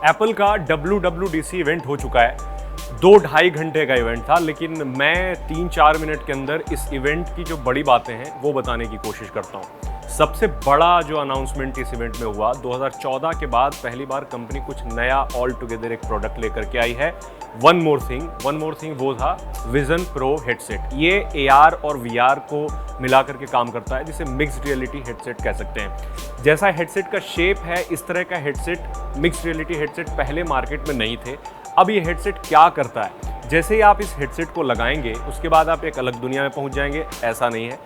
Apple का WWDC event हो चुका है। 2-2.5 घंटे का इवेंट था, लेकिन मैं 3-4 मिनट के अंदर इस इवेंट की जो बड़ी बातें हैं वो बताने की कोशिश करता हूँ। सबसे बड़ा जो अनाउंसमेंट इस इवेंट में हुआ, 2014 के बाद पहली बार कंपनी कुछ नया ऑल टुगेदर एक प्रोडक्ट लेकर के आई है। वन मोर थिंग वो था विजन प्रो हेडसेट। ये AR और VR को मिला करके काम करता है, जिसे मिक्स्ड रियलिटी हेडसेट कह सकते हैं। जैसा हेडसेट का शेप है, इस तरह का हेडसेट मिक्स्ड रियलिटी हेडसेट पहले मार्केट में नहीं थे। अब ये हेडसेट क्या करता है, जैसे ही आप इस हेडसेट को लगाएंगे उसके बाद आप एक अलग दुनिया में पहुंच जाएंगे, ऐसा नहीं है,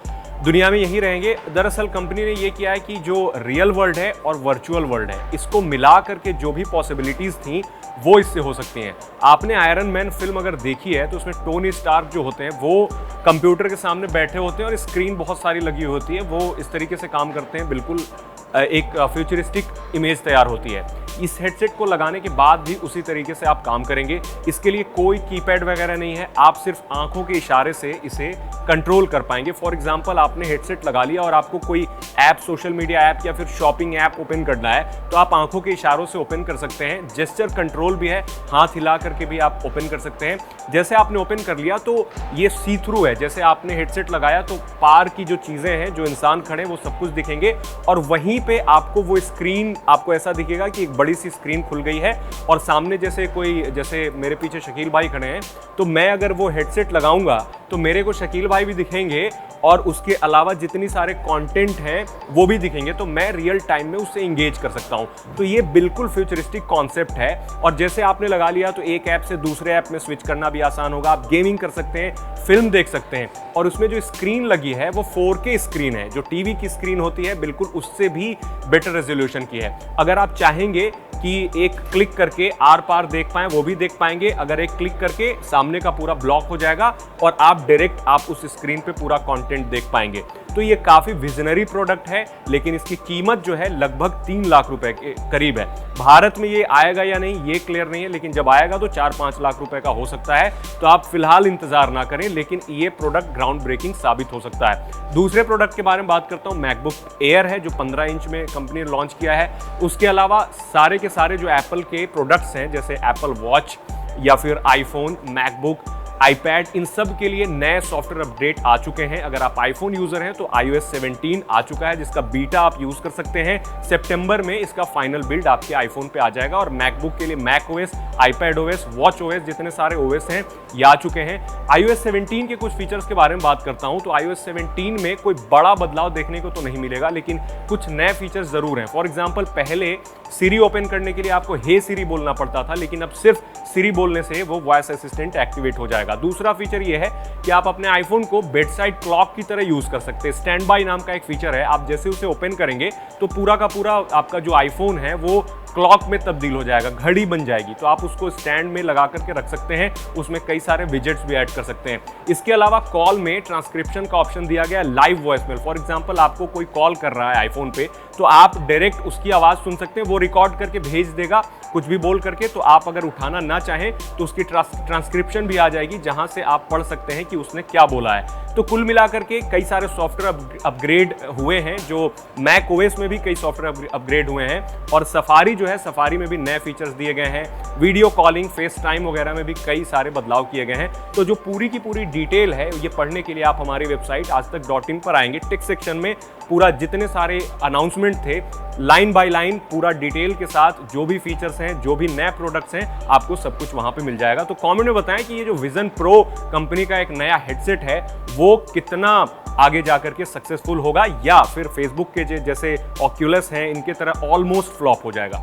दुनिया में यही रहेंगे। दरअसल कंपनी ने ये किया है कि जो रियल वर्ल्ड है और वर्चुअल वर्ल्ड है, इसको मिला करके जो भी पॉसिबिलिटीज़ थी वो इससे हो सकती हैं। आपने आयरन मैन फिल्म अगर देखी है तो उसमें टोनी स्टार्क जो होते हैं वो कंप्यूटर के सामने बैठे होते हैं और स्क्रीन बहुत सारी लगी होती है, वो इस तरीके से काम करते हैं, बिल्कुल एक फ्यूचरिस्टिक इमेज तैयार होती है। इस हेडसेट को लगाने के बाद भी उसी तरीके से आप काम करेंगे। इसके लिए कोई कीपैड वगैरह नहीं है, आप सिर्फ आंखों के इशारे से इसे कंट्रोल कर पाएंगे। फॉर एग्जांपल, आपने हेडसेट लगा लिया और आपको कोई ऐप, सोशल मीडिया ऐप या फिर शॉपिंग ऐप ओपन करना है, तो आप आंखों के इशारों से ओपन कर सकते हैं। जेस्चर कंट्रोल भी है, हाथ हिला करके भी आप ओपन कर सकते हैं। जैसे आपने ओपन कर लिया तो ये सी थ्रू है, जैसे आपने हेडसेट लगाया तो पार की जो चीज़ें हैं, जो इंसान खड़े वो सब कुछ दिखेंगे और वहीं पे आपको वो स्क्रीन, आपको ऐसा दिखेगा कि एक बड़ी सी स्क्रीन खुल गई है और सामने जैसे मेरे पीछे शकील भाई खड़े हैं, तो मैं अगर वो हेडसेट लगाऊंगा तो मेरे को शकील भाई भी दिखेंगे और उसके अलावा जितनी सारे कंटेंट हैं वो भी दिखेंगे, तो मैं रियल टाइम में उससे इंगेज कर सकता हूं। तो ये बिल्कुल फ्यूचरिस्टिक कॉन्सेप्ट है और जैसे आपने लगा लिया तो एक ऐप से दूसरे ऐप में स्विच करना भी आसान होगा। आप गेमिंग कर सकते हैं, फिल्म देख सकते हैं और उसमें जो स्क्रीन लगी है वो 4K स्क्रीन है, जो टीवी की स्क्रीन होती है बिल्कुल उससे भी बेटर रेजोल्यूशन की है। अगर आप चाहेंगे कि एक क्लिक करके आर पार देख पाएं, वो भी देख पाएंगे। अगर एक क्लिक करके सामने का पूरा ब्लॉक हो जाएगा और आप डायरेक्ट आप उस स्क्रीन पे पूरा कंटेंट देख पाएंगे। तो ये काफ़ी विजनरी प्रोडक्ट है, लेकिन इसकी कीमत जो है लगभग 3 लाख रुपए के करीब है। भारत में ये आएगा या नहीं ये क्लियर नहीं है, लेकिन जब आएगा तो 4-5 लाख रुपए का हो सकता है। तो आप फिलहाल इंतजार ना करें, लेकिन ये प्रोडक्ट ग्राउंड ब्रेकिंग साबित हो सकता है। दूसरे प्रोडक्ट के बारे में बात करता हूँ, मैकबुक एयर है, जो 15 इंच में कंपनी ने लॉन्च किया है। उसके अलावा सारे के सारे जो एप्पल के प्रोडक्ट्स हैं, जैसे एप्पल वॉच या फिर आईफोन, मैकबुक, आईपैड, इन सब के लिए नए सॉफ्टवेयर अपडेट आ चुके हैं। अगर आप आईफोन यूजर हैं तो iOS 17 आ चुका है, जिसका बीटा आप यूज कर सकते हैं। सितंबर में इसका फाइनल बिल्ड आपके आईफोन पे आ जाएगा और मैकबुक के लिए Mac OS, iPad OS, watch OS, जितने सारे OS हैं ये आ चुके हैं। iOS 17 के कुछ फीचर्स के बारे में बात करता हूं तो iOS 17 में कोई बड़ा बदलाव देखने को तो नहीं मिलेगा, लेकिन कुछ नए फीचर्स जरूर हैं। फॉर एग्जाम्पल, पहले सिरी ओपन करने के लिए आपको हे सिरी बोलना पड़ता था, लेकिन अब सिर्फ सिरी बोलने से वो वॉइस असिस्टेंट एक्टिवेट हो जाएगा। दूसरा फीचर ये है कि आप अपने आईफोन को बेडसाइड क्लॉक की तरह यूज कर सकते हैं। स्टैंड बाय नाम का एक फीचर है, आप जैसे उसे ओपन करेंगे तो पूरा का पूरा आपका जो आईफोन है वो क्लॉक में तब्दील हो जाएगा, घड़ी बन जाएगी। तो आप उसको स्टैंड में लगा करके रख सकते हैं, उसमें कई सारे विजेट्स भी ऐड कर सकते हैं। इसके अलावा कॉल में ट्रांसक्रिप्शन का ऑप्शन दिया गया है, लाइव वॉइसमेल। फॉर एग्जांपल, आपको कोई कॉल कर रहा है आईफोन पे, तो आप डायरेक्ट उसकी आवाज़ सुन सकते हैं, वो रिकॉर्ड करके भेज देगा कुछ भी बोल करके। तो आप अगर उठाना ना चाहें तो उसकी ट्रांसक्रिप्शन भी आ जाएगी, जहां से आप पढ़ सकते हैं कि उसने क्या बोला है। तो कुल मिलाकर के कई सारे सॉफ्टवेयर अपग्रेड हुए हैं, जो मैक OS में भी कई सॉफ्टवेयर अपग्रेड हुए हैं और सफारी जो है, सफारी में भी नए फीचर्स दिए गए हैं। वीडियो कॉलिंग, फेस टाइम वगैरह में भी कई सारे बदलाव किए गए हैं। तो जो पूरी की पूरी डिटेल है, ये पढ़ने के लिए आप हमारी वेबसाइट आजतक.in पर आएंगे। टेक सेक्शन में पूरा जितने सारे अनाउंसमेंट थे, लाइन बाय लाइन पूरा डिटेल के साथ, जो भी फीचर्स हैं, जो भी नए प्रोडक्ट्स हैं, आपको सब कुछ वहां पे मिल जाएगा। तो कमेंट में बताएं कि ये जो विजन प्रो कंपनी का एक नया हेडसेट है वो कितना आगे जाकर के सक्सेसफुल होगा, या फिर फेसबुक के जैसे ऑक्यूलस हैं इनके तरह ऑलमोस्ट फ्लॉप हो जाएगा।